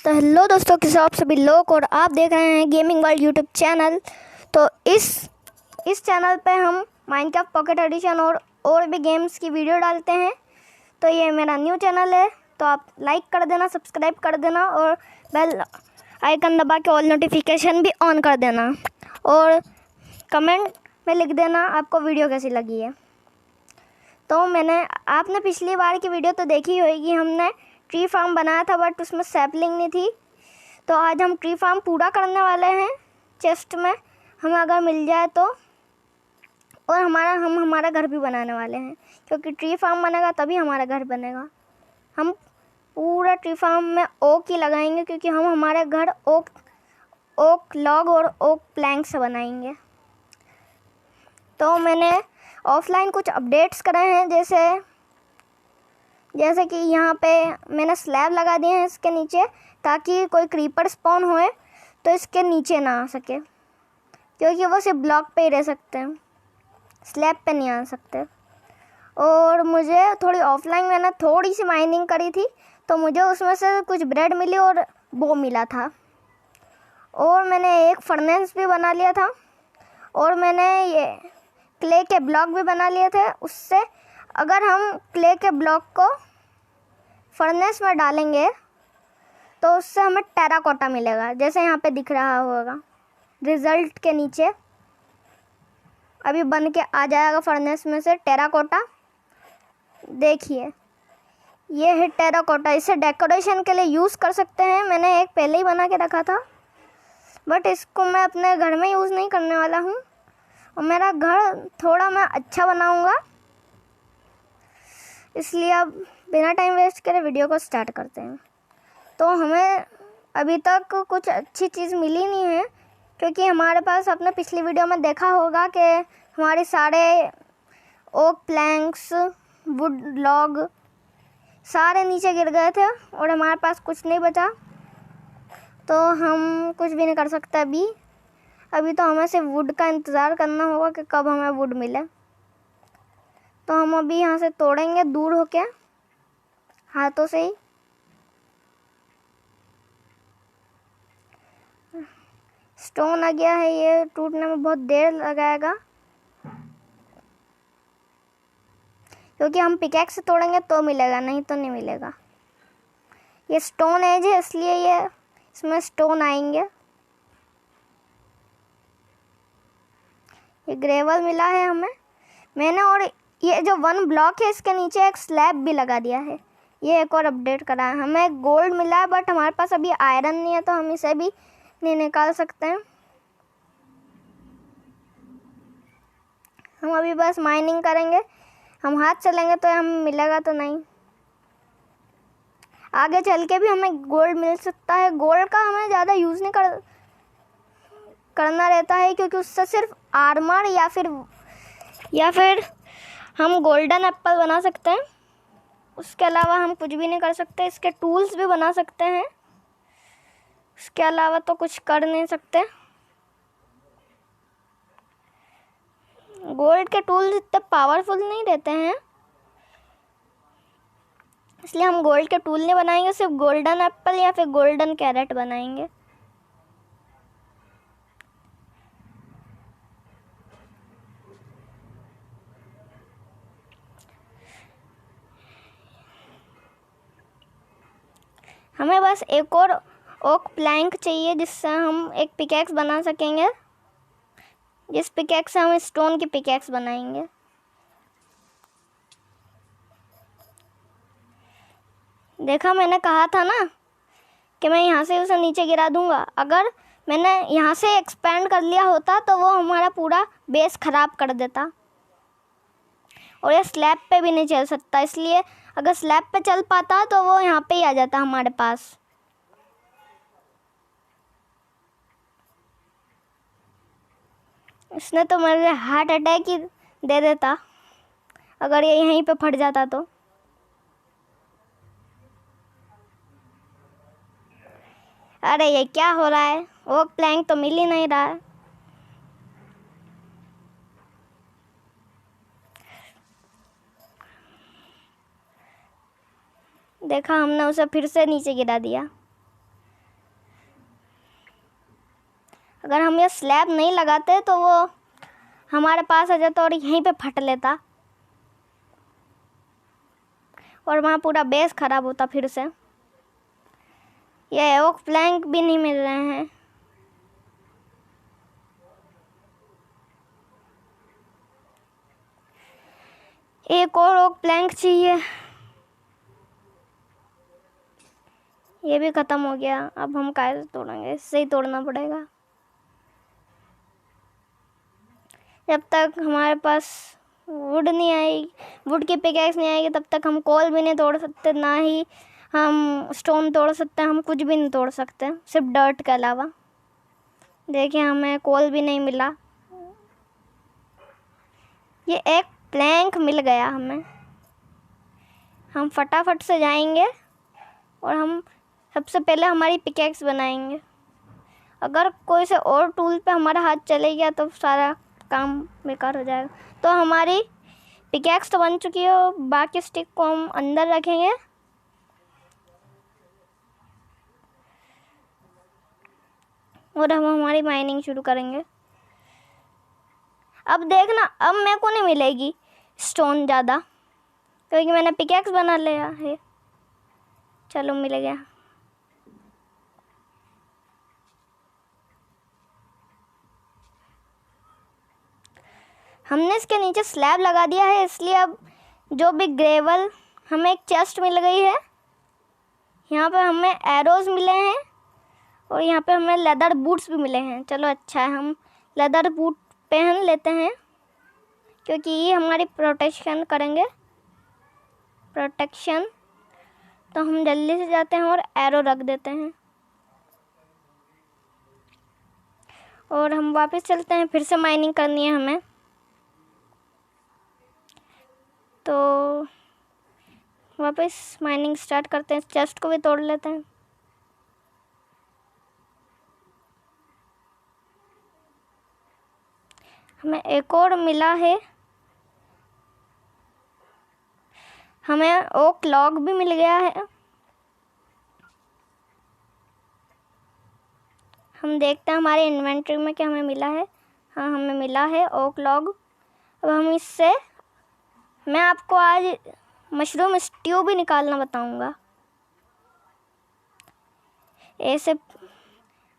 तो हेलो दोस्तों, किस आप सभी लोग और आप देख रहे हैं गेमिंग वर्ल्ड यूट्यूब चैनल। तो इस चैनल पे हम माइनक्राफ्ट पॉकेट एडिशन और भी गेम्स की वीडियो डालते हैं। तो ये मेरा न्यू चैनल है, तो आप लाइक कर देना, सब्सक्राइब कर देना और बेल आइकन दबा के ऑल नोटिफिकेशन भी ऑन कर देना और कमेंट में लिख देना आपको वीडियो कैसी लगी है। तो आपने पिछली बार की वीडियो तो देखी होगी, हमने ट्री फार्म बनाया था बट उसमें सैपलिंग नहीं थी। तो आज हम ट्री फार्म पूरा करने वाले हैं चेस्ट में, हमें अगर मिल जाए तो। और हम हमारा घर भी बनाने वाले हैं, क्योंकि ट्री फार्म बनेगा तभी हमारा घर बनेगा। हम पूरा ट्री फार्म में ओक ही लगाएंगे, क्योंकि हम हमारे घर ओक लॉग और ओक प्लैंक से बनाएंगे। तो मैंने ऑफलाइन कुछ अपडेट्स करे हैं, जैसे कि यहाँ पे मैंने स्लैब लगा दिए हैं इसके नीचे, ताकि कोई क्रीपर स्पॉन होए तो इसके नीचे ना आ सके, क्योंकि वो सिर्फ ब्लॉक पे ही रह सकते हैं, स्लैब पे नहीं आ सकते। और मुझे मैंने थोड़ी सी माइनिंग करी थी, तो मुझे उसमें से कुछ ब्रेड मिली और वो मिला था। और मैंने एक फर्नेस भी बना लिया था, और मैंने ये क्ले के ब्लॉक भी बना लिए थे। उससे अगर हम क्ले के ब्लॉक को फर्नेस में डालेंगे तो उससे हमें टेराकोटा मिलेगा, जैसे यहाँ पे दिख रहा होगा रिज़ल्ट के नीचे। अभी बन के आ जाएगा फर्नेस में से टेराकोटा। देखिए, ये है टेराकोटा। इसे डेकोरेशन के लिए यूज़ कर सकते हैं। मैंने एक पहले ही बना के रखा था, बट इसको मैं अपने घर में यूज़ नहीं करने वाला हूँ, और मेरा घर थोड़ा मैं अच्छा बनाऊँगा। इसलिए अब बिना टाइम वेस्ट करे वीडियो को स्टार्ट करते हैं। तो हमें अभी तक कुछ अच्छी चीज़ मिली नहीं है, क्योंकि हमारे पास, आपने पिछली वीडियो में देखा होगा कि हमारे सारे ओक प्लैंक्स, वुड लॉग सारे नीचे गिर गए थे और हमारे पास कुछ नहीं बचा। तो हम कुछ भी नहीं कर सकते अभी तो हमें सिर्फ वुड का इंतज़ार करना होगा कि कब हमें वुड मिले। तो हम अभी यहाँ से तोड़ेंगे दूर होके, हाथों से ही। स्टोन आ गया है, ये टूटने में बहुत देर लगाएगा, क्योंकि हम पिकैक्स से तोड़ेंगे तो मिलेगा, नहीं तो नहीं मिलेगा। ये स्टोन एज है, इसलिए इसमें स्टोन आएंगे। ये ग्रेवल मिला है हमें मैंने, और ये जो 1 ब्लॉक है इसके नीचे एक स्लैब भी लगा दिया है। ये एक और अपडेट करा है। हमें गोल्ड मिला है, बट हमारे पास अभी आयरन नहीं है, तो हम इसे भी नहीं निकाल सकते हैं। हम अभी बस माइनिंग करेंगे। हम हाथ चलेंगे तो हमें मिलेगा तो नहीं, आगे चल के भी हमें गोल्ड मिल सकता है। गोल्ड का हमें ज़्यादा यूज़ नहीं करना रहता है, क्योंकि उससे सिर्फ आर्मर या फिर हम गोल्डन एप्पल बना सकते हैं। उसके अलावा हम कुछ भी नहीं कर सकते। इसके टूल्स भी बना सकते हैं, उसके अलावा तो कुछ कर नहीं सकते। गोल्ड के टूल्स इतने पावरफुल नहीं रहते हैं, इसलिए हम गोल्ड के टूल नहीं बनाएंगे, सिर्फ गोल्डन एप्पल या फिर गोल्डन कैरेट बनाएंगे। हमें बस एक और ओक प्लैंक चाहिए, जिससे हम एक पिकैक्स बना सकेंगे, जिस पिकैक्स से हम स्टोन की पिकैक्स बनाएंगे। देखा, मैंने कहा था ना कि मैं यहाँ से उसे नीचे गिरा दूँगा। अगर मैंने यहाँ से एक्सपेंड कर लिया होता तो वो हमारा पूरा बेस ख़राब कर देता, और ये स्लैब पे भी नहीं चल सकता। इसलिए अगर स्लैब पे चल पाता तो वो यहाँ पे ही आ जाता हमारे पास। इसने तो मेरे हार्ट अटैक ही दे देता अगर ये यहीं पे फट जाता तो। अरे ये क्या हो रहा है, वो प्लैंक तो मिल ही नहीं रहा है। देखा, हमने उसे फिर से नीचे गिरा दिया। अगर हम ये स्लैब नहीं लगाते तो वो हमारे पास आ जाता और यहीं पे फट लेता और वहाँ पूरा बेस ख़राब होता फिर से। ये ओक प्लैंक भी नहीं मिल रहे हैं। एक और ओक प्लैंक चाहिए। ये भी ख़त्म हो गया। अब हम कैसे तोड़ेंगे? इससे ही तोड़ना पड़ेगा। जब तक हमारे पास वुड नहीं आएगी, वुड की पिकैक्स नहीं आएगी, तब तक हम कोल भी नहीं तोड़ सकते, ना ही हम स्टोन तोड़ सकते हैं। हम कुछ भी नहीं तोड़ सकते सिर्फ डर्ट के अलावा। देखिए हमें कोल भी नहीं मिला। ये एक प्लैंक मिल गया हमें। हम फटाफट से जाएंगे और हम सबसे पहले हमारी पिकैक्स बनाएंगे। अगर कोई से और टूल पे हमारा हाथ चले गया तो सारा काम बेकार हो जाएगा। तो हमारी पिकैक्स तो बन चुकी है, बाकी स्टिक को हम अंदर रखेंगे और हम हमारी माइनिंग शुरू करेंगे। अब देखना, अब मेरे को नहीं मिलेगी स्टोन ज़्यादा क्योंकि मैंने पिकैक्स बना लिया है। चलो मिल गया। हमने इसके नीचे स्लैब लगा दिया है, इसलिए अब जो भी ग्रेवल, हमें एक चेस्ट मिल गई है। यहाँ पे हमें एरोज मिले हैं और यहाँ पे हमें लेदर बूट्स भी मिले हैं। चलो अच्छा है, हम लेदर बूट पहन लेते हैं क्योंकि ये हमारी प्रोटेक्शन करेंगे। प्रोटेक्शन तो हम जल्दी से जाते हैं और एरो रख देते हैं और हम वापस चलते हैं। फिर से माइनिंग करनी है हमें, तो वापस माइनिंग स्टार्ट करते हैं। चेस्ट को भी तोड़ लेते हैं। हमें एक और मिला है। हमें ओक लॉग भी मिल गया है। हम देखते हैं हमारे इन्वेंटरी में क्या हमें मिला है। हाँ, हमें मिला है ओक लॉग। अब हम इससे, मैं आपको आज मशरूम स्ट्यू भी निकालना बताऊंगा। ऐसे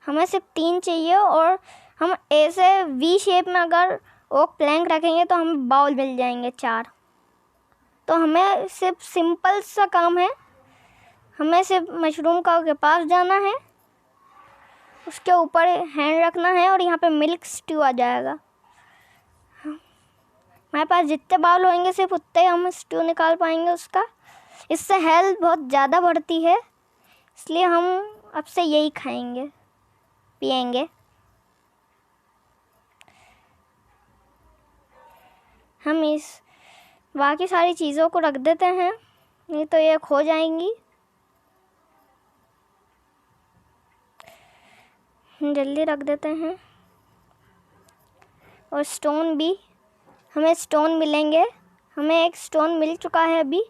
हमें सिर्फ 3 चाहिए और हम ऐसे वी शेप में अगर ओक प्लैंक रखेंगे तो हमें बाउल मिल जाएंगे 4। तो हमें सिर्फ सिंपल सा काम है, हमें सिर्फ मशरूम का के पास जाना है, उसके ऊपर हैंड रखना है और यहाँ पे मिल्क स्ट्यू आ जाएगा। हमारे पास जितने बाउल होंगे सिर्फ उतने हम स्ट्यू निकाल पाएंगे उसका। इससे हेल्थ बहुत ज़्यादा बढ़ती है, इसलिए हम अब से यही खाएंगे पिएंगे। हम इस बाकी सारी चीज़ों को रख देते हैं, नहीं तो ये खो जाएंगी। जल्दी रख देते हैं। और स्टोन भी, हमें स्टोन मिलेंगे। हमें एक स्टोन मिल चुका है अभी,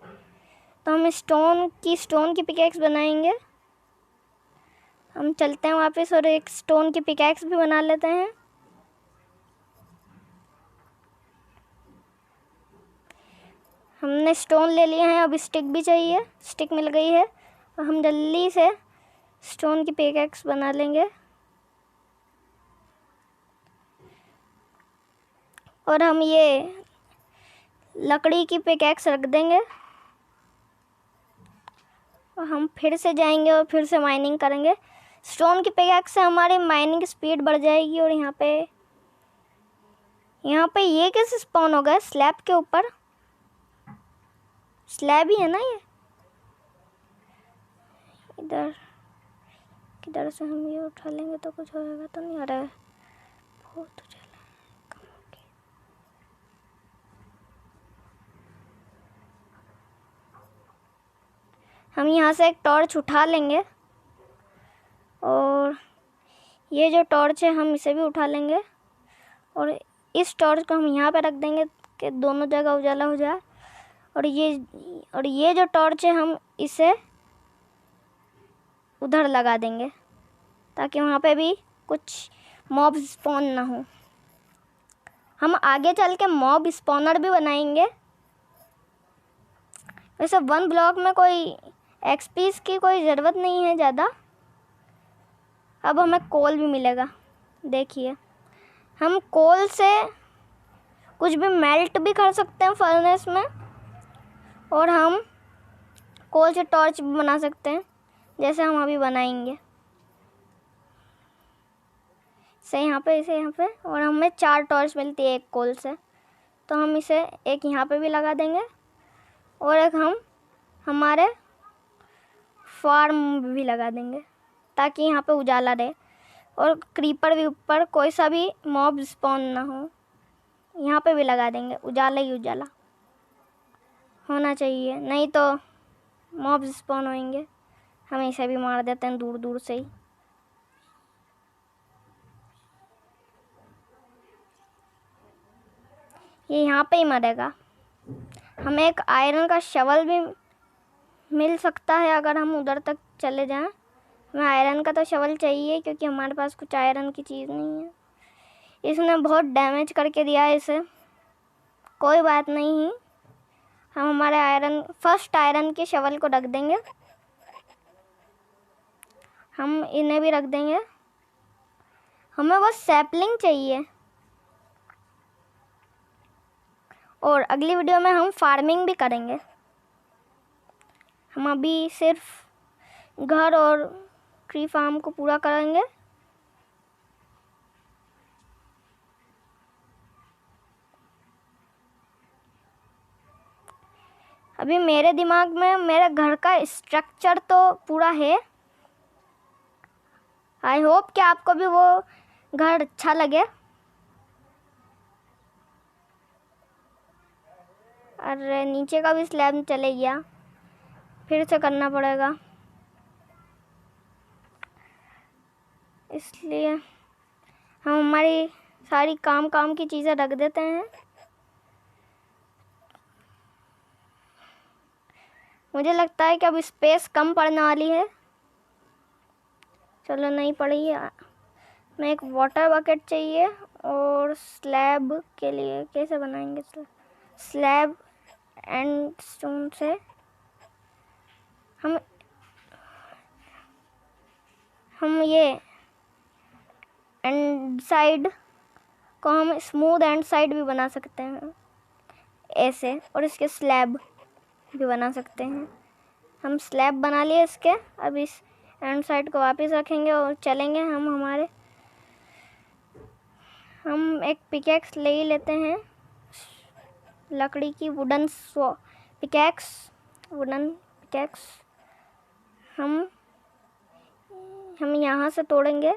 तो हम स्टोन की पिकैक्स बनाएंगे। हम चलते हैं वापस और एक स्टोन की पिकैक्स भी बना लेते हैं। हमने स्टोन ले लिए हैं, अब स्टिक भी चाहिए। स्टिक मिल गई है और हम जल्दी से स्टोन की पिकैक्स बना लेंगे। और हम ये लकड़ी की पिकैक्स रख देंगे और हम फिर से जाएंगे और फिर से माइनिंग करेंगे। स्टोन की पिकैक्स से हमारी माइनिंग स्पीड बढ़ जाएगी। और यहाँ पे ये कैसे स्पॉन हो गया? स्लैब के ऊपर, स्लैब ही है ना ये। इधर किधर से हम ये उठा लेंगे तो कुछ होएगा तो नहीं? आ रहा है बहुत तो चला। हम यहाँ से एक टॉर्च उठा लेंगे और ये जो टॉर्च है हम इसे भी उठा लेंगे और इस टॉर्च को हम यहाँ पे रख देंगे कि दोनों जगह उजाला हो जाए। और ये जो टॉर्च है हम इसे उधर लगा देंगे ताकि वहाँ पे भी कुछ मॉब स्पॉन ना हो। हम आगे चल के मॉब स्पॉनर भी बनाएंगे। वैसे 1 ब्लॉक में कोई एक्सपीस की कोई ज़रूरत नहीं है ज़्यादा। अब हमें कोल भी मिलेगा। देखिए, हम कोल से कुछ भी मेल्ट भी कर सकते हैं फर्नेस में, और हम कोल से टॉर्च भी बना सकते हैं, जैसे हम अभी बनाएंगे। इसे यहाँ पे और हमें 4 टॉर्च मिलती है एक कोल से, तो हम इसे एक यहाँ पे भी लगा देंगे और एक हम हमारे फार्म भी लगा देंगे, ताकि यहाँ पे उजाला रहे और क्रीपर भी ऊपर कोई सा भी मॉब स्पॉन ना हो। यहाँ पे भी लगा देंगे, उजाला ही उजाला होना चाहिए, नहीं तो मॉब स्पॉन होंगे। हम इसे भी मार देते हैं दूर दूर से ही। ये यहाँ पे ही मरेगा। हमें एक आयरन का शवल भी मिल सकता है अगर हम उधर तक चले जाएं। हमें आयरन का तो शवल चाहिए, क्योंकि हमारे पास कुछ आयरन की चीज़ नहीं है। इसने बहुत डैमेज करके दिया है इसे। कोई बात नहीं, हम हमारे फर्स्ट आयरन के शवल को रख देंगे। हम इन्हें भी रख देंगे। हमें बस सैपलिंग चाहिए, और अगली वीडियो में हम फार्मिंग भी करेंगे। हम अभी सिर्फ घर और ट्री फार्म को पूरा करेंगे। अभी मेरे दिमाग में मेरे घर का स्ट्रक्चर तो पूरा है। आई होप कि आपको भी वो घर अच्छा लगे। अरे नीचे का भी स्लैब चले गया, फिर से करना पड़ेगा। इसलिए हम हमारी सारी काम की चीज़ें रख देते हैं। मुझे लगता है कि अब स्पेस कम पड़ने वाली है। चलो, नहीं पड़ी है। मैं एक वाटर बकेट चाहिए, और स्लैब के लिए कैसे बनाएंगे? स्लैब एंड स्टोन से हम ये एंड साइड को हम स्मूथ एंड साइड भी बना सकते हैं ऐसे, और इसके स्लैब भी बना सकते हैं। हम स्लैब बना लिए इसके। अब इस एंड साइड को वापस रखेंगे और चलेंगे। हम एक पिकेक्स ले ही लेते हैं, लकड़ी की वुडन पिकेक्स। हम यहाँ से तोड़ेंगे।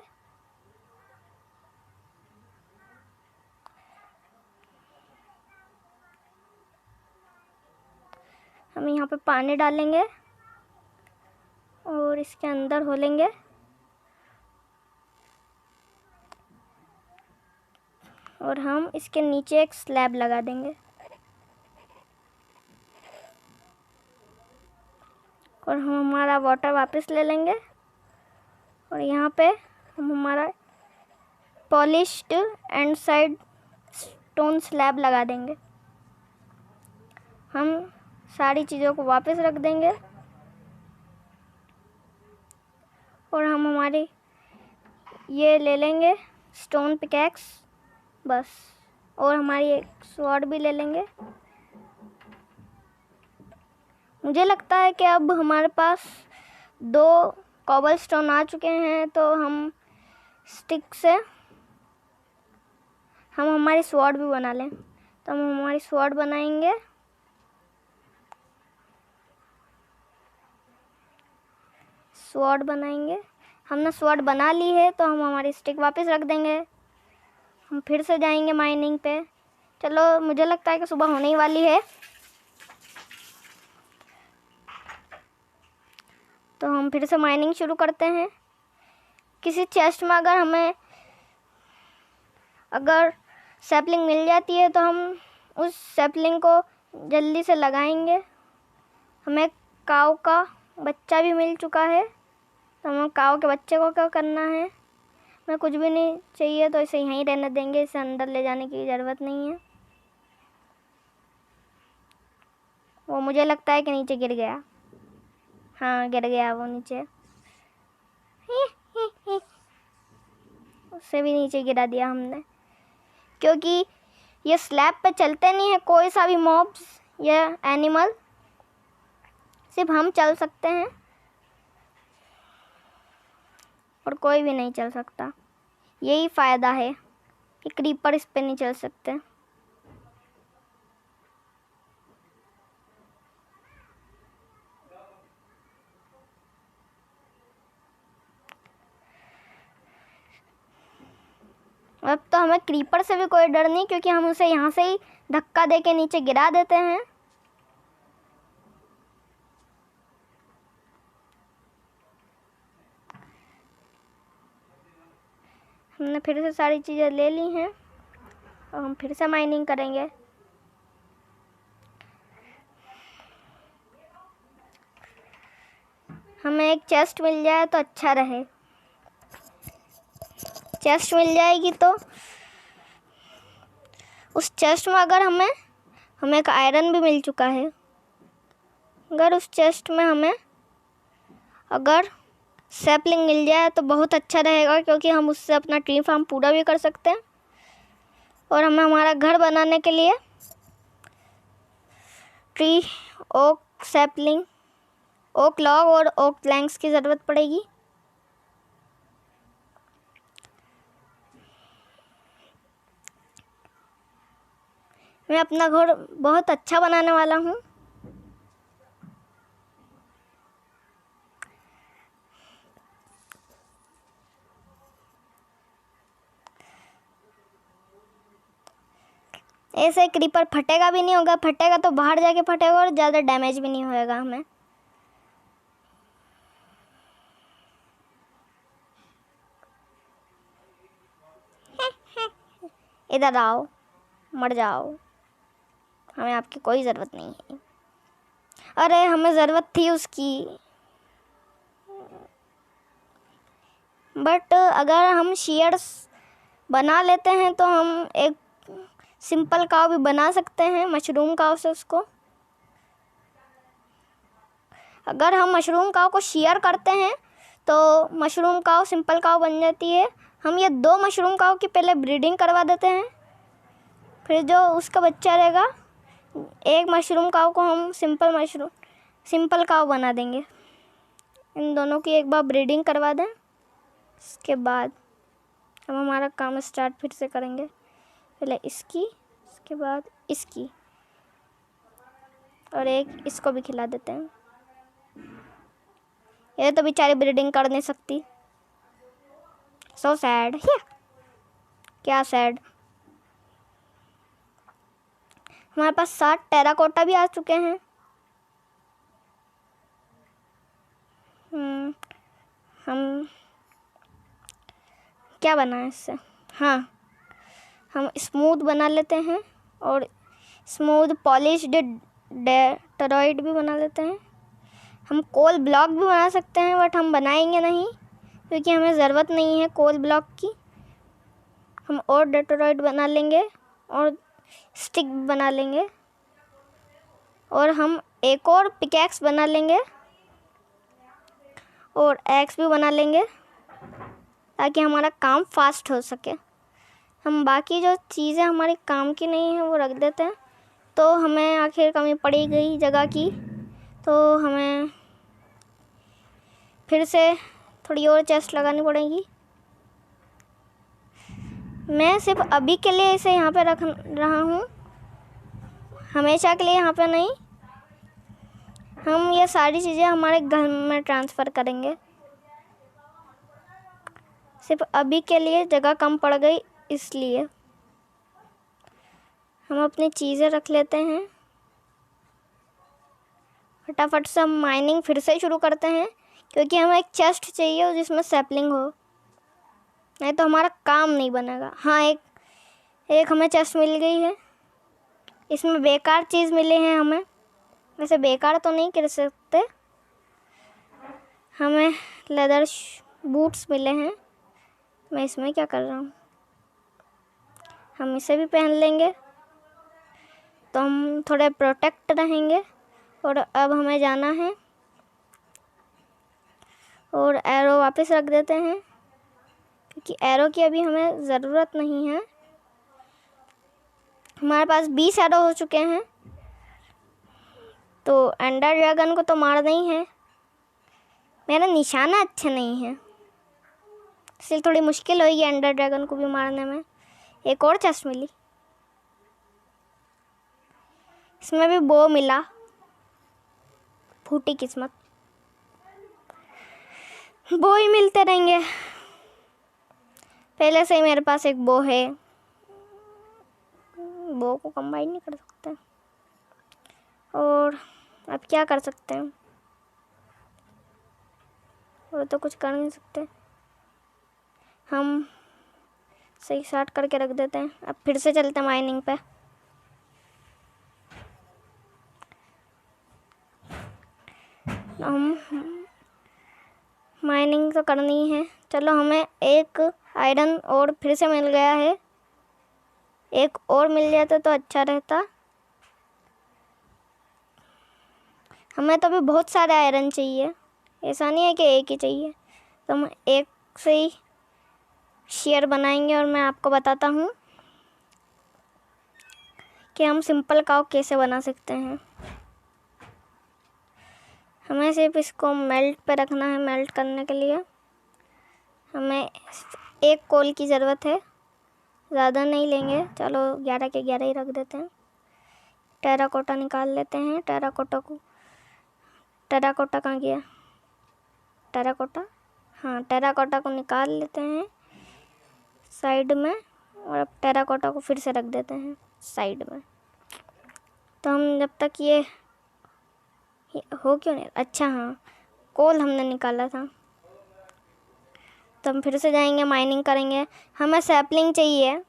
हम यहाँ पे पानी डालेंगे और इसके अंदर होलेंगे, और हम इसके नीचे एक स्लैब लगा देंगे, और हम हमारा वाटर वापस ले लेंगे। और यहाँ पे हम हमारा polished and side stone slab लगा देंगे। हम सारी चीज़ों को वापस रख देंगे, और हम हमारी ये ले लेंगे स्टोन पिकैक्स बस, और हमारी एक स्वॉर्ड भी ले लेंगे। मुझे लगता है कि अब हमारे पास 2 कॉबल स्टोन आ चुके हैं, तो हम स्टिक से हम हमारी स्वॉर्ड भी बना लें। तो हम हमारी स्वॉर्ड बनाएंगे। हमने स्वॉर्ड बना ली है, तो हम हमारी स्टिक वापस रख देंगे। हम फिर से जाएंगे माइनिंग पे। चलो, मुझे लगता है कि सुबह होने ही वाली है, तो हम फिर से माइनिंग शुरू करते हैं। किसी चेस्ट में अगर सैपलिंग मिल जाती है, तो हम उस सैपलिंग को जल्दी से लगाएंगे। हमें काऊ का बच्चा भी मिल चुका है, तो हमें काऊ के बच्चे को क्या करना है? हमें कुछ भी नहीं चाहिए तो इसे यहीं रहने देंगे, इसे अंदर ले जाने की ज़रूरत नहीं है। वो मुझे लगता है कि नीचे गिर गया। हाँ गिर गया वो नीचे। उससे भी नीचे गिरा दिया हमने, क्योंकि ये स्लैब पे चलते नहीं है कोई सा भी मॉब्स या एनिमल, सिर्फ हम चल सकते हैं और कोई भी नहीं चल सकता। यही फ़ायदा है कि क्रीपर इस पे नहीं चल सकते। अब तो हमें क्रीपर से भी कोई डर नहीं, क्योंकि हम उसे यहाँ से ही धक्का दे के नीचे गिरा देते हैं। हमने फिर से सारी चीज़ें ले ली हैं और हम फिर से माइनिंग करेंगे। हमें एक चेस्ट मिल जाए तो अच्छा रहे। चेस्ट मिल जाएगी तो उस चेस्ट में अगर हमें एक आयरन भी मिल चुका है। अगर उस चेस्ट में हमें अगर सैपलिंग मिल जाए तो बहुत अच्छा रहेगा, क्योंकि हम उससे अपना ट्री फार्म पूरा भी कर सकते हैं और हमें हमारा घर बनाने के लिए tree, oak sapling, oak log और ओक प्लैंक्स की ज़रूरत पड़ेगी। मैं अपना घर बहुत अच्छा बनाने वाला हूँ। ऐसे क्रीपर फटेगा भी नहीं होगा, फटेगा तो बाहर जाके फटेगा और ज़्यादा डैमेज भी नहीं होएगा हमें। इधर आओ, मर जाओ, हमें आपकी कोई ज़रूरत नहीं है। अरे हमें ज़रूरत थी उसकी, बट अगर हम शेयर्स बना लेते हैं तो हम एक सिंपल काव भी बना सकते हैं मशरूम काव से उसको। अगर हम मशरूम काव को शेयर करते हैं तो मशरूम काव सिंपल काव बन जाती है। हम ये 2 मशरूम काव की पहले ब्रीडिंग करवा देते हैं, फिर जो उसका बच्चा रहेगा, एक मशरूम काव को हम सिंपल काव बना देंगे। इन दोनों की एक बार ब्रीडिंग करवा दें, इसके बाद हम हमारा काम स्टार्ट फिर से करेंगे। पहले इसकी, इसके बाद इसकी, और एक इसको भी खिला देते हैं। ये तो बेचारी ब्रीडिंग कर नहीं सकती, सो सैड। क्या सैड। हमारे पास 7 टेराकोटा भी आ चुके हैं। हम क्या बनाएं इससे? हाँ, हम स्मूथ बना लेते हैं और स्मूथ पॉलिश्ड डेटरॉइड भी बना लेते हैं। हम कोल ब्लॉक भी बना सकते हैं, बट हम बनाएंगे नहीं क्योंकि हमें ज़रूरत नहीं है कोल ब्लॉक की। हम और डेटरॉइड बना लेंगे और स्टिक बना लेंगे, और हम एक और पिकैक्स बना लेंगे और एक्स भी बना लेंगे ताकि हमारा काम फास्ट हो सके। हम बाकी जो चीज़ें हमारे काम की नहीं है वो रख देते हैं, तो हमें आखिर कमी पड़ी गई जगह की, तो हमें फिर से थोड़ी और चेस्ट लगानी पड़ेगी। मैं सिर्फ अभी के लिए इसे यहाँ पे रख रहा हूँ, हमेशा के लिए यहाँ पे नहीं। हम ये सारी चीज़ें हमारे घर में ट्रांसफ़र करेंगे। सिर्फ अभी के लिए जगह कम पड़ गई, इसलिए हम अपनी चीज़ें रख लेते हैं। फटाफट से हम माइनिंग फिर से शुरू करते हैं, क्योंकि हमें एक चेस्ट चाहिए जिसमें सैपलिंग हो, नहीं तो हमारा काम नहीं बनेगा। हाँ, एक हमें चेस्ट मिल गई है। इसमें बेकार चीज़ मिले हैं हमें, वैसे बेकार तो नहीं कह सकते। हमें लेदर बूट्स मिले हैं मैं इसमें क्या कर रहा हूँ? हम इसे भी पहन लेंगे तो हम थोड़े प्रोटेक्ट रहेंगे। और अब हमें जाना है और एरो वापस रख देते हैं क्योंकि एरो की अभी हमें ज़रूरत नहीं है। हमारे पास 20 एरो हो चुके हैं। तो एंडर ड्रैगन को तो मारना ही है। मेरा निशाना अच्छा नहीं है इसलिए थोड़ी मुश्किल होगी एंडर ड्रैगन को भी मारने में। एक और चेस्ट मिली, इसमें भी बो मिला। फूटी किस्मत, बो ही मिलते रहेंगे। पहले से ही मेरे पास एक बो है, बो को कंबाइन नहीं कर सकते। और अब क्या कर सकते हैं? और तो कुछ कर नहीं सकते। हम सही शॉर्ट करके रख देते हैं। अब फिर से चलते हैं माइनिंग पे। हम माइनिंग तो करनी है। चलो, हमें एक आयरन और फिर से मिल गया है। एक और मिल जाता तो अच्छा रहता। हमें तो अभी बहुत सारे आयरन चाहिए, ऐसा नहीं है कि एक ही चाहिए। तो हम एक से ही शेयर बनाएंगे और मैं आपको बताता हूँ कि हम सिंपल काव कैसे बना सकते हैं। हमें सिर्फ इसको मेल्ट पे रखना है। मेल्ट करने के लिए हमें एक कोल की ज़रूरत है, ज़्यादा नहीं लेंगे। चलो 11 के 11 ही रख देते हैं। टेराकोटा निकाल लेते हैं। टेराकोटा कहाँ गया? टेराकोटा, हाँ, टेराकोटा को निकाल लेते हैं साइड में। और अब टेराकोटा को फिर से रख देते हैं साइड में। तो हम जब तक ये हो क्यों नहीं, अच्छा हाँ, कोल हमने निकाला था। तो हम फिर से जाएंगे, माइनिंग करेंगे। हमें सैपलिंग चाहिए।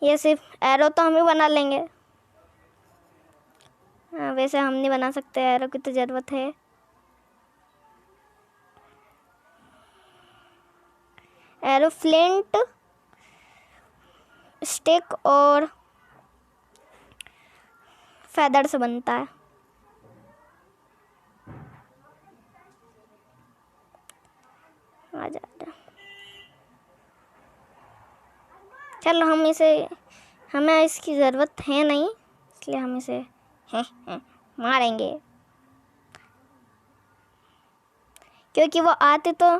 ये सिर्फ एरो तो हम ही बना लेंगे। हाँ, वैसे हम नहीं बना सकते, एरो की तो ज़रूरत है। एरो फ्लिंट, स्टिक और फेदर से बनता है। आ जाता। चलो, हमें इसकी ज़रूरत है नहीं, इसलिए हम इसे मारेंगे क्योंकि वो आते तो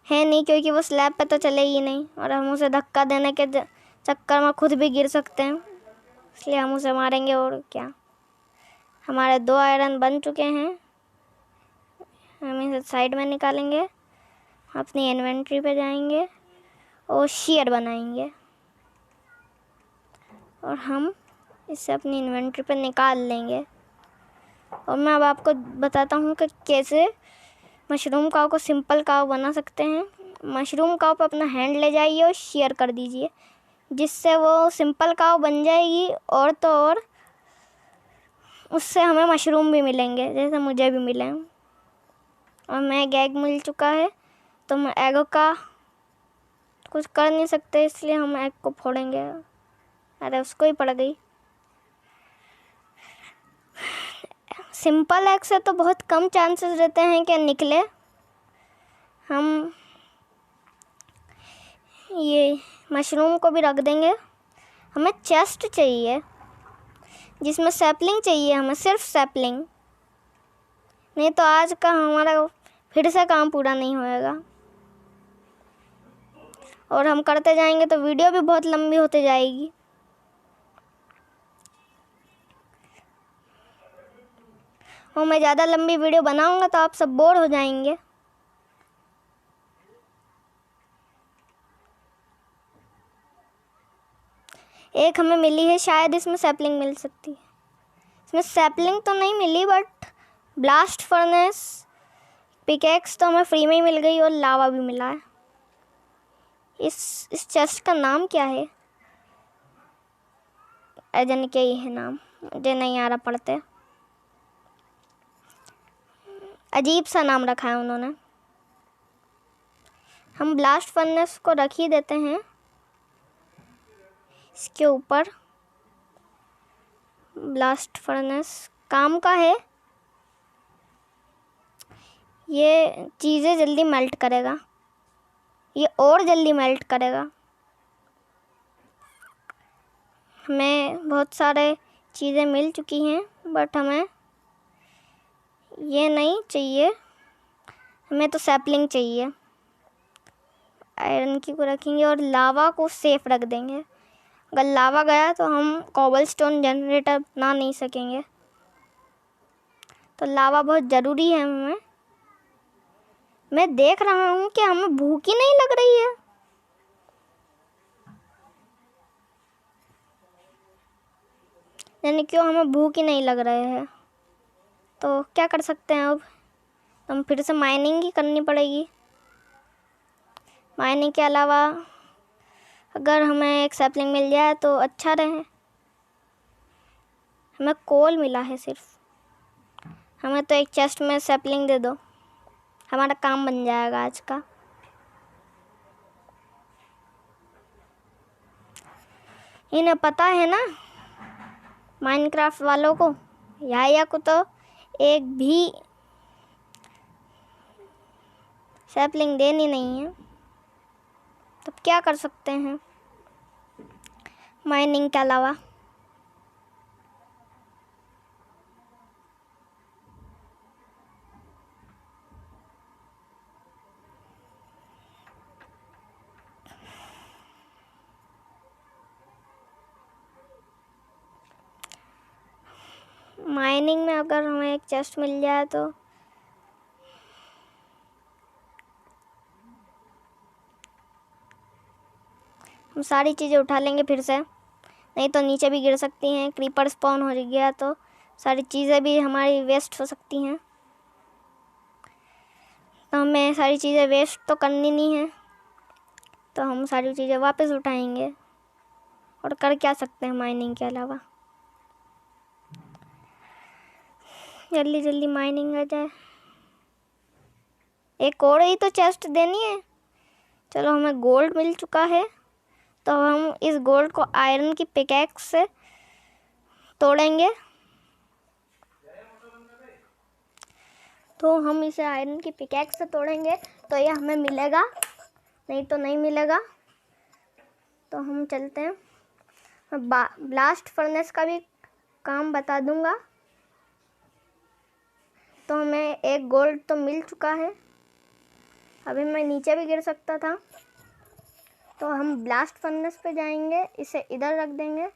है नहीं, क्योंकि वो स्लैब पे तो चले ही नहीं और हम उसे धक्का देने के चक्कर में खुद भी गिर सकते हैं, इसलिए हम उसे मारेंगे। और क्या, हमारे 2 आयरन बन चुके हैं। हम इसे साइड में निकालेंगे, अपनी इन्वेंट्री पे जाएंगे और शेयर बनाएंगे और हम इसे अपनी इन्वेंट्री पे निकाल लेंगे। और मैं अब आपको बताता हूँ कि कैसे मशरूम काव को सिंपल काव बना सकते हैं। मशरूम काव पे अपना हैंड ले जाइए और शेयर कर दीजिए, जिससे वो सिंपल काव बन जाएगी। और तो और उससे हमें मशरूम भी मिलेंगे, जैसे मुझे भी मिले। और मैं एग मिल चुका है, तो मैं एग का कुछ कर नहीं सकते, इसलिए हम एग को फोड़ेंगे। अरे, उसको ही पड़ गई। सिंपल एग से तो बहुत कम चांसेस रहते हैं कि निकले। हम ये मशरूम को भी रख देंगे। हमें चेस्ट चाहिए जिसमें सैपलिंग चाहिए, हमें सिर्फ सैपलिंग, नहीं तो आज का हमारा फिर से काम पूरा नहीं होएगा। और हम करते जाएंगे तो वीडियो भी बहुत लंबी होती जाएगी। और मैं ज़्यादा लंबी वीडियो बनाऊंगा तो आप सब बोर हो जाएंगे। एक हमें मिली है, शायद इसमें सैपलिंग मिल सकती है। इसमें सैपलिंग तो नहीं मिली, बट ब्लास्ट फर्नेस, पिकेक्स तो हमें फ्री में ही मिल गई और लावा भी मिला है। इस चेस्ट का नाम क्या है? अजन क्या ही है नाम, मुझे नहीं आ रहा पढ़ते। अजीब सा नाम रखा है उन्होंने। हम ब्लास्ट फर्नेस को रख ही देते हैं इसके ऊपर। ब्लास्ट फर्नेस काम का है, ये चीज़ें जल्दी मेल्ट करेगा, ये और जल्दी मेल्ट करेगा। हमें बहुत सारे चीज़ें मिल चुकी हैं, बट हमें ये नहीं चाहिए, हमें तो सैपलिंग चाहिए। आयरन की को रखेंगे और लावा को सेफ रख देंगे। अगर लावा गया तो हम कोबलस्टोन जनरेटर बना नहीं सकेंगे, तो लावा बहुत ज़रूरी है हमें। मैं देख रहा हूँ कि हमें भूख ही नहीं लग रही है। यानी क्यों हमें भूख ही नहीं लग रहे है, तो क्या कर सकते हैं अब? हम फिर से माइनिंग ही करनी पड़ेगी। माइनिंग के अलावा अगर हमें एक सैपलिंग मिल जाए तो अच्छा रहे। हमें कोल मिला है सिर्फ, हमें तो एक चेस्ट में सैपलिंग दे दो, हमारा काम बन जाएगा आज का। इन्हें पता है ना माइनक्राफ्ट वालों को, या को तो एक भी सैपलिंग देनी नहीं है, तब क्या कर सकते हैं माइनिंग के अलावा? माइनिंग में अगर हमें एक चेस्ट मिल जाए तो हम सारी चीज़ें उठा लेंगे फिर से, नहीं तो नीचे भी गिर सकती हैं। क्रीपर स्पॉन हो गया तो सारी चीज़ें भी हमारी वेस्ट हो सकती हैं, तो हमें सारी चीज़ें वेस्ट तो करनी नहीं है, तो हम सारी चीज़ें वापस उठाएंगे। और कर क्या सकते हैं माइनिंग के अलावा? जल्दी जल्दी माइनिंग आ जाए। एक और ही तो चेस्ट देनी है। चलो हमें गोल्ड मिल चुका है, तो हम इस गोल्ड को आयरन की पिकैक्स से तोड़ेंगे। तो हम इसे आयरन की पिकैक्स से तोड़ेंगे तो ये हमें मिलेगा, नहीं तो नहीं मिलेगा। तो हम चलते हैं। ब्लास्ट फर्नेस का भी काम बता दूंगा। तो हमें एक गोल्ड तो मिल चुका है, अभी मैं नीचे भी गिर सकता था, तो हम ब्लास्ट फर्नेस पे जाएंगे, इसे इधर रख देंगे,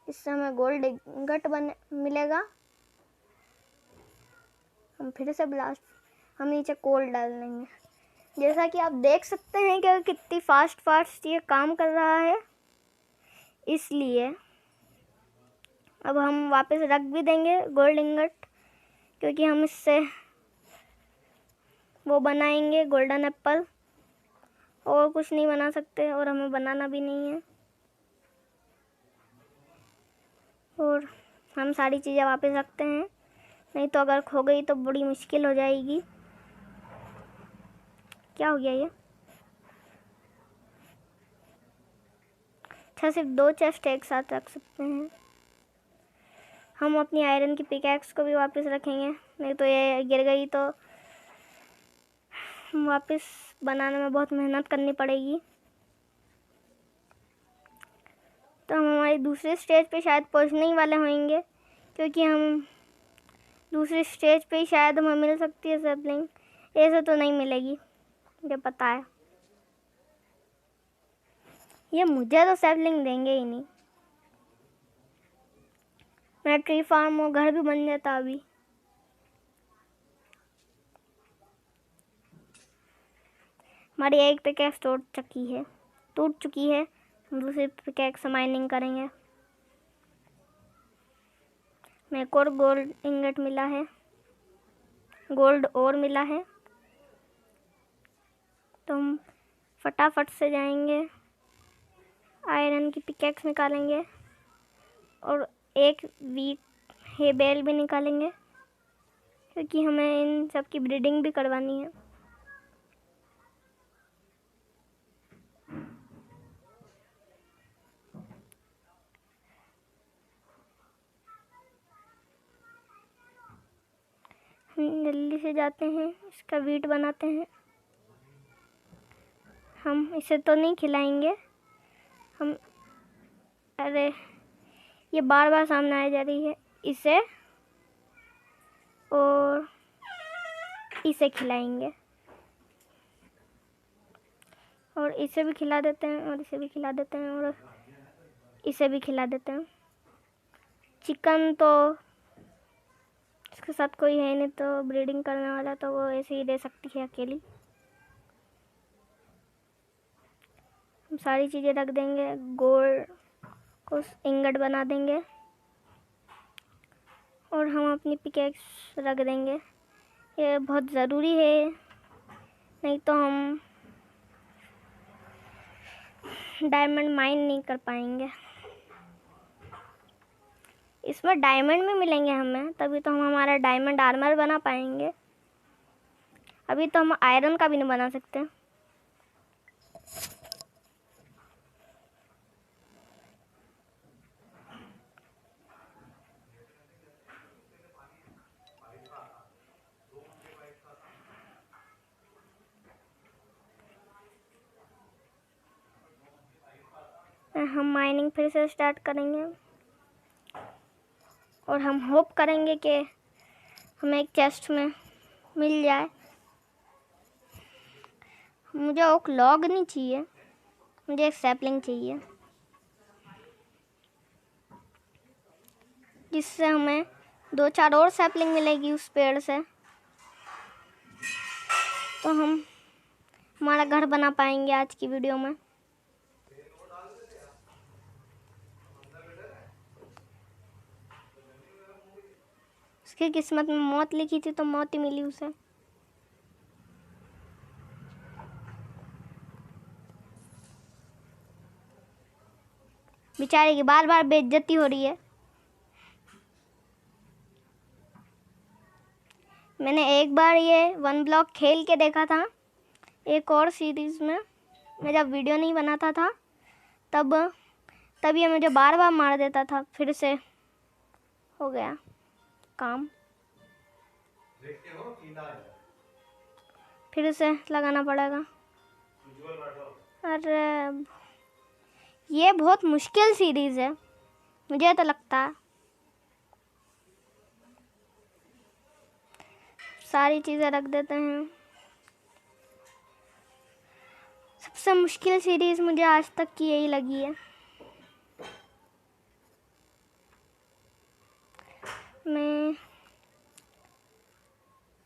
इससे हमें गोल्ड इंगट मिलेगा। हम फिर से हम नीचे कोल डाल देंगे। जैसा कि आप देख सकते हैं कि कितनी फास्ट ये काम कर रहा है, इसलिए अब हम वापस रख भी देंगे गोल्ड इंगट, क्योंकि हम इससे वो बनाएंगे गोल्डन एप्पल, और कुछ नहीं बना सकते और हमें बनाना भी नहीं है। और हम सारी चीज़ें वापस रखते हैं, नहीं तो अगर खो गई तो बड़ी मुश्किल हो जाएगी। क्या हो गया ये? अच्छा, सिर्फ 2 चेस्ट एक साथ रख सकते हैं। हम अपनी आयरन की पिकैक्स को भी वापस रखेंगे, नहीं तो ये गिर गई तो वापस बनाने में बहुत मेहनत करनी पड़ेगी। तो हम हमारी दूसरे स्टेज पे शायद पहुंचने ही वाले होंगे, क्योंकि हम दूसरी स्टेज पे ही शायद हमें मिल सकती है सैपलिंग, ऐसे तो नहीं मिलेगी, मुझे पता है। ये मुझे तो सैपलिंग देंगे ही नहीं। मेरा ट्री फार्म और घर भी बन जाता अभी। हमारी एक पिकैक्स टूट चुकी है। हम दूसरी पिकैक्स से माइनिंग करेंगे। मेरे को और गोल्ड इंगट मिला है, गोल्ड और मिला है, तो हम फटाफट से जाएंगे, आयरन की पिकैक्स निकालेंगे और एक वीट हे बेल भी निकालेंगे, क्योंकि हमें इन सब की ब्रीडिंग भी करवानी है। हम जल्दी से जाते हैं, इसका वीट बनाते हैं। हम इसे तो नहीं खिलाएंगे हम। अरे ये बार बार सामने आ जा रही है। इसे और इसे खिलाएंगे, और इसे भी खिला देते हैं, और इसे भी खिला देते हैं, और इसे भी खिला देते हैं। चिकन तो इसके साथ कोई है नहीं, तो ब्रीडिंग करने वाला, तो वो ऐसे ही दे सकती है अकेली। हम सारी चीज़ें रख देंगे, गोल्ड को इंगट बना देंगे, और हम अपनी पिकेक्स रख देंगे। ये बहुत ज़रूरी है, नहीं तो हम डायमंड माइन नहीं कर पाएंगे। इसमें डायमंड भी मिलेंगे हमें, तभी तो हम हमारा डायमंड आर्मर बना पाएंगे। अभी तो हम आयरन का भी नहीं बना सकते। हम माइनिंग फिर से स्टार्ट करेंगे, और हम होप करेंगे कि हमें एक चेस्ट में मिल जाए। मुझे ओक लॉग नहीं चाहिए, मुझे एक सैपलिंग चाहिए, जिससे हमें 2-4 और सैपलिंग मिलेगी उस पेड़ से, तो हम हमारा घर बना पाएंगे आज की वीडियो में। उसकी किस्मत में मौत लिखी थी, तो मौत ही मिली उसे। बेचारे की बार बार बेइज्जती हो रही है। मैंने एक बार ये 1 ब्लॉक खेल के देखा था एक और सीरीज़ में। मैं जब वीडियो नहीं बनाता था तब ये मुझे बार बार मार देता था। फिर से हो गया काम, फिर से लगाना पड़ेगा। अरे ये बहुत मुश्किल सीरीज़ है, मुझे तो लगता है। सारी चीज़ें रख देते हैं। सबसे मुश्किल सीरीज़ मुझे आज तक की यही लगी है।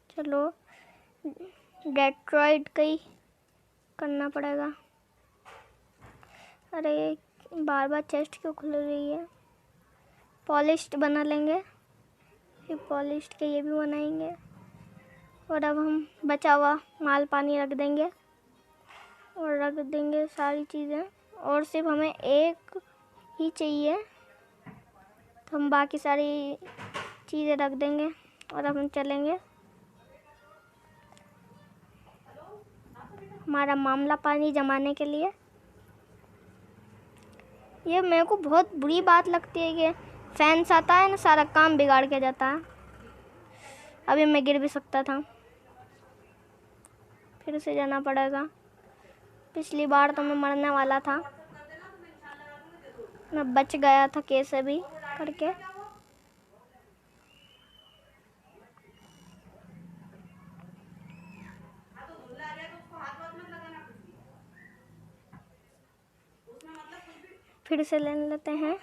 चलो डेट्रॉइड का ही करना पड़ेगा। अरे बार बार चेस्ट क्यों खुल रही है? पॉलिश्ड बना लेंगे, फिर पॉलिश्ड के ये भी बनाएंगे, और अब हम बचा हुआ माल पानी रख देंगे, और रख देंगे सारी चीज़ें। और सिर्फ हमें एक ही चाहिए, तो हम बाकी सारी चीज़ें रख देंगे, और अब हम चलेंगे हमारा मामला पानी जमाने के लिए। ये मेरे को बहुत बुरी बात लगती है कि फैंस आता है ना, सारा काम बिगाड़ के जाता है। अभी मैं गिर भी सकता था, फिर से जाना पड़ेगा। पिछली बार तो मैं मरने वाला था, मैं बच गया था कैसे भी करके। फिर से ले लेते हैं,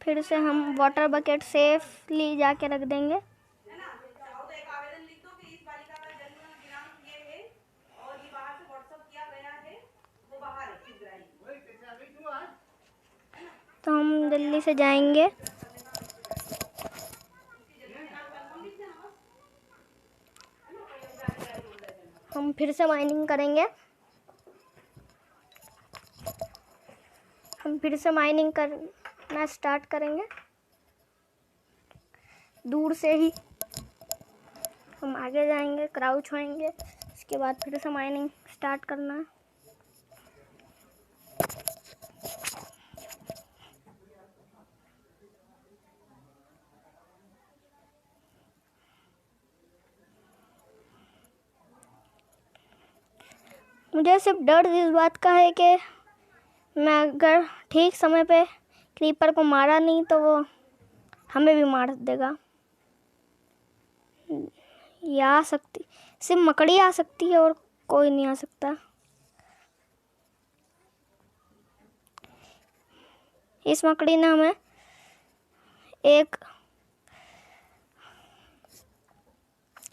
फिर से हम वाटर बकेट सेफली जाके रख देंगे। तो हम जल्दी से जाएंगे, हम फिर से माइनिंग करेंगे। हम फिर से माइनिंग करना स्टार्ट करेंगे, दूर से ही हम आगे जाएंगे, क्राउच होएंगे, उसके बाद फिर से माइनिंग स्टार्ट करना है। मुझे सिर्फ डर इस बात का है कि मैं अगर ठीक समय पे क्रीपर को मारा नहीं तो वो हमें भी मार देगा। ये आ सकती, सिर्फ मकड़ी आ सकती है और कोई नहीं आ सकता। इस मकड़ी ने हमें एक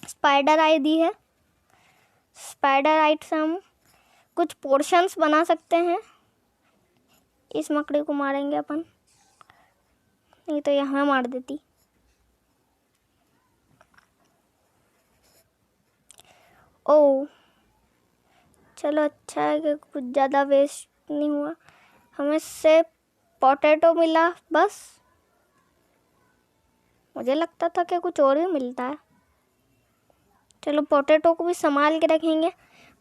स्पाइडर आई दी है। स्पाइडर आइट से हम कुछ पोर्शंस बना सकते हैं। इस मकड़ी को मारेंगे अपन, नहीं तो ये हमें मार देती। ओ चलो, अच्छा है कि कुछ ज़्यादा वेस्ट नहीं हुआ। हमें से पोटैटो मिला बस। मुझे लगता था कि कुछ और भी मिलता है। चलो पोटैटो को भी संभाल के रखेंगे।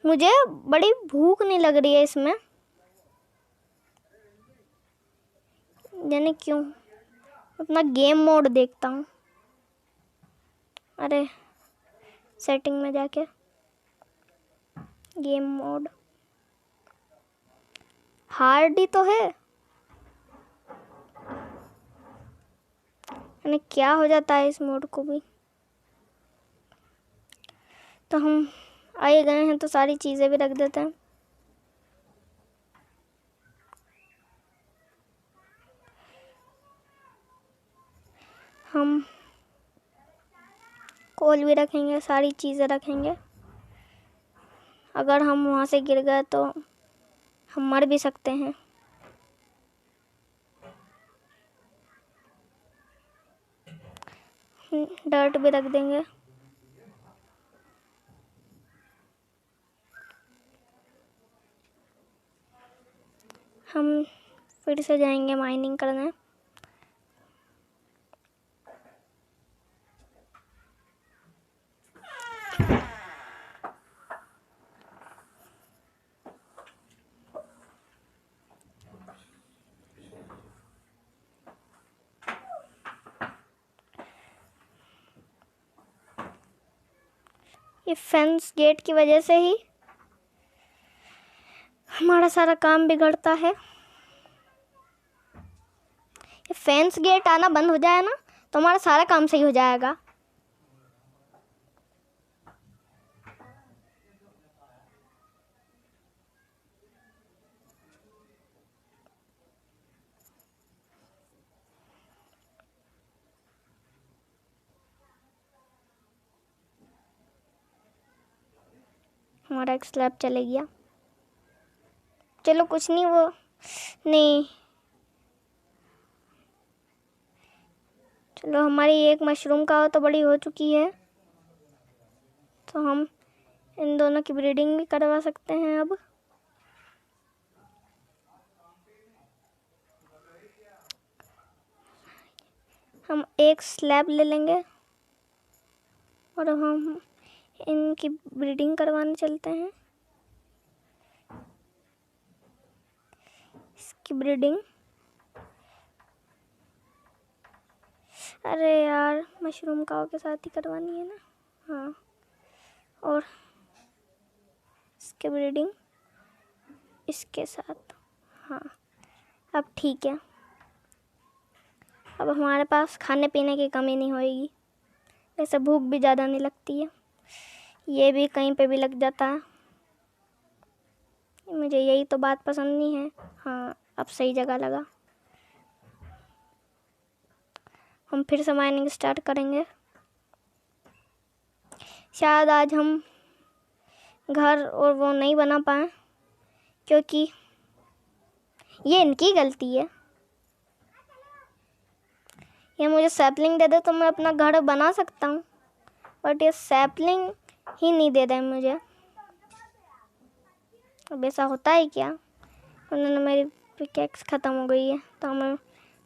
मुझे बड़ी भूख नहीं लग रही है इसमें, यानी क्यों। अपना गेम मोड देखता हूँ। अरे सेटिंग में जाके गेम मोड हार्ड ही तो है, यानी क्या हो जाता है इस मोड को भी। तो हम आए गए हैं तो सारी चीज़ें भी रख देते हैं। हम कोल भी रखेंगे, सारी चीज़ें रखेंगे। अगर हम वहाँ से गिर गए तो हम मर भी सकते हैं। डर्ट भी रख देंगे। हम फिर से जाएंगे माइनिंग करने। ये फेंस गेट की वजह से ही हमारा सारा काम बिगड़ता है। ये फेंस गेट आना बंद हो जाए ना तो हमारा सारा काम सही हो जाएगा। हमारा एक स्लैब चले गया। चलो कुछ नहीं, वो नहीं। चलो हमारी एक मशरूम का तो बड़ी हो चुकी है, तो हम इन दोनों की ब्रीडिंग भी करवा सकते हैं। अब हम एक स्लैब ले लेंगे और हम इनकी ब्रीडिंग करवाने चलते हैं। इसकी ब्रीडिंग, अरे यार मशरूम काऊ के साथ ही करवानी है ना। हाँ, और इसकी ब्रीडिंग इसके साथ। हाँ अब ठीक है। अब हमारे पास खाने पीने की कमी नहीं होएगी। वैसे भूख भी ज़्यादा नहीं लगती है। ये भी कहीं पे भी लग जाता है। मुझे यही तो बात पसंद नहीं है। हाँ अब सही जगह लगा। हम फिर से माइनिंग स्टार्ट करेंगे। शायद आज हम घर और वो नहीं बना पाए, क्योंकि ये इनकी गलती है। ये मुझे सैपलिंग दे दे तो मैं अपना घर बना सकता हूँ, बट ये सैपलिंग ही नहीं दे रहे मुझे। अब ऐसा होता है क्या। उन्होंने मेरी पिकैक्स ख़त्म हो गई है तो हमें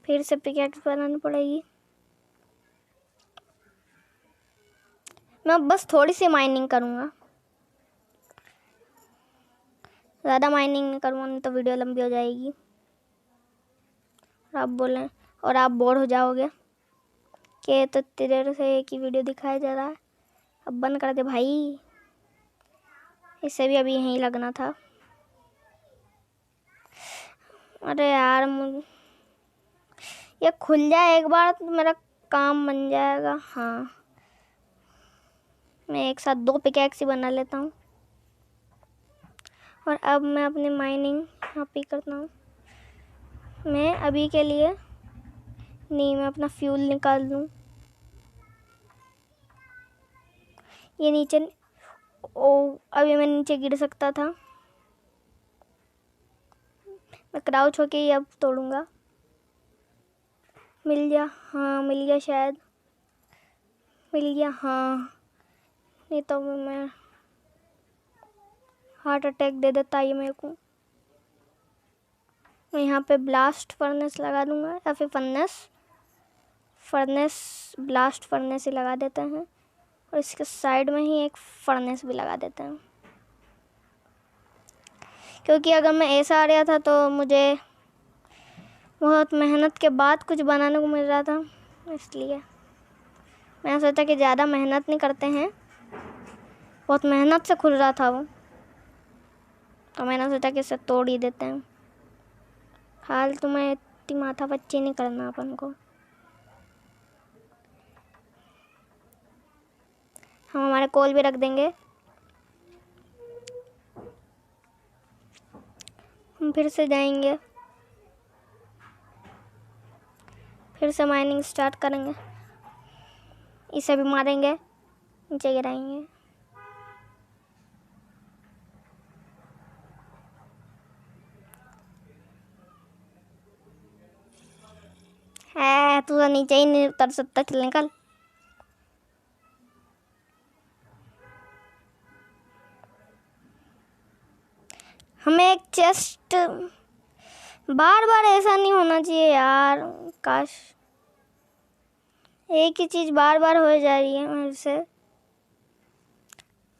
फिर से पिकैक्स बनानी पड़ेगी। मैं बस थोड़ी सी माइनिंग करूँगा, ज़्यादा माइनिंग नहीं करूँगा, नहीं तो वीडियो लंबी हो जाएगी। आप बोलें और आप बोर हो जाओगे कि तो तेरे देर से एक ही वीडियो दिखाया जा रहा है, अब बंद कर दे भाई। इसे भी अभी यहीं लगना था। अरे यार ये खुल जाए एक बार तो मेरा काम बन जाएगा। हाँ, मैं एक साथ 2 पिकैक्स ही बना लेता हूँ। और अब मैं अपनी माइनिंग यहाँ पे करता हूँ। मैं अभी के लिए नहीं, मैं अपना फ्यूल निकाल दूँ। ये नीचे, ओ अभी मैं नीचे गिर सकता था। मैं क्राउच होके ही अब तोड़ूंगा। मिल गया, हाँ मिल गया, शायद मिल गया। हाँ, नहीं तो मैं हार्ट अटैक दे देता ये मेरे को। मैं यहाँ पे ब्लास्ट फर्नेस लगा दूंगा, या फिर फर्नेस ब्लास्ट फर्नेस ही लगा देते हैं। और इसके साइड में ही एक फर्नेस भी लगा देते हैं, क्योंकि अगर मैं ऐसा आ रहा था तो मुझे बहुत मेहनत के बाद कुछ बनाने को मिल रहा था। इसलिए मैंने सोचा कि ज़्यादा मेहनत नहीं करते हैं, बहुत मेहनत से खुल रहा था वो, तो मैंने सोचा कि इसे तोड़ ही देते हैं। फालतू में इतनी माथा पच्ची नहीं करना अपन को। हम हमारे कोल भी रख देंगे। हम फिर से जाएंगे, फिर से माइनिंग स्टार्ट करेंगे। इसे भी मारेंगे, नीचे गिराएंगे। है तू तो नीचे ही नहीं उतर सकता, चल निकल। हमें एक चेस्ट, बार बार ऐसा नहीं होना चाहिए यार। काश एक ही चीज़ बार बार हो जा रही है मेरे से,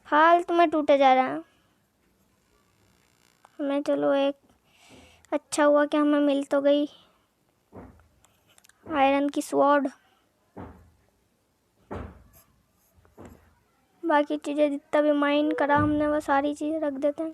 फालतू में टूटे जा रहा है। हमें चलो एक अच्छा हुआ कि हमें मिल तो गई आयरन की स्वॉर्ड। बाकी चीज़ें जितना भी माइन करा हमने वो सारी चीज़ें रख देते हैं।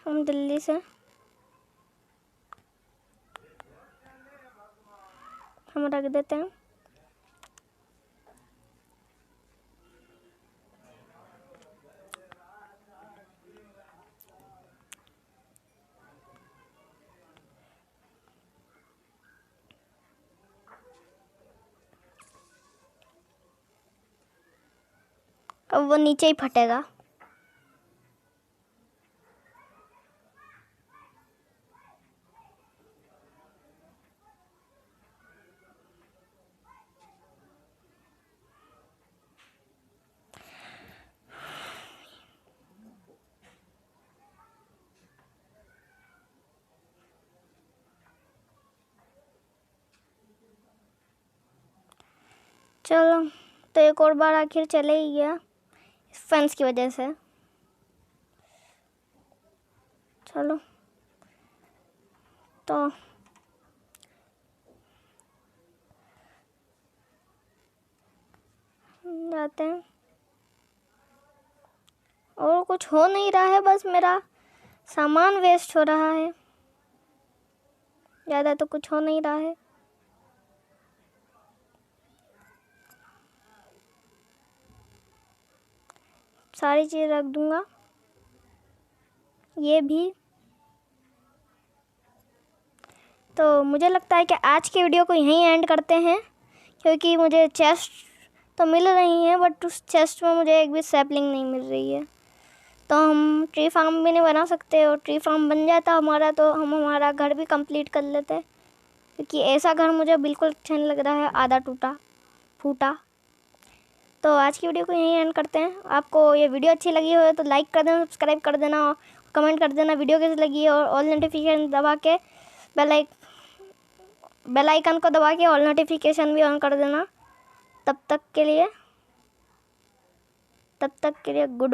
हम दिल्ली से हम रख देते हैं। अब वो नीचे ही फटेगा। चलो, तो एक और बार आखिर चले ही गया फेंस की वजह से। चलो तो जाते हैं। और कुछ हो नहीं रहा है, बस मेरा सामान वेस्ट हो रहा है, ज़्यादा तो कुछ हो नहीं रहा है। सारी चीज़ रख दूंगा, ये भी। तो मुझे लगता है कि आज की वीडियो को यहीं एंड करते हैं, क्योंकि मुझे चेस्ट तो मिल रही है, बट उस चेस्ट में मुझे एक भी सैपलिंग नहीं मिल रही है। तो हम ट्री फार्म भी नहीं बना सकते, और ट्री फार्म बन जाता हमारा तो हम हमारा घर भी कंप्लीट कर लेते, क्योंकि ऐसा घर मुझे बिल्कुल अच्छा नहीं लग रहा है, आधा टूटा फूटा। तो आज की वीडियो को यहीं एंड करते हैं। आपको ये वीडियो अच्छी लगी हो तो लाइक कर देना, सब्सक्राइब कर देना, और कमेंट कर देना वीडियो कैसी लगी है, और ऑल नोटिफिकेशन दबा के बेल आइकन को दबा के ऑल नोटिफिकेशन भी ऑन कर देना। तब तक के लिए गुड।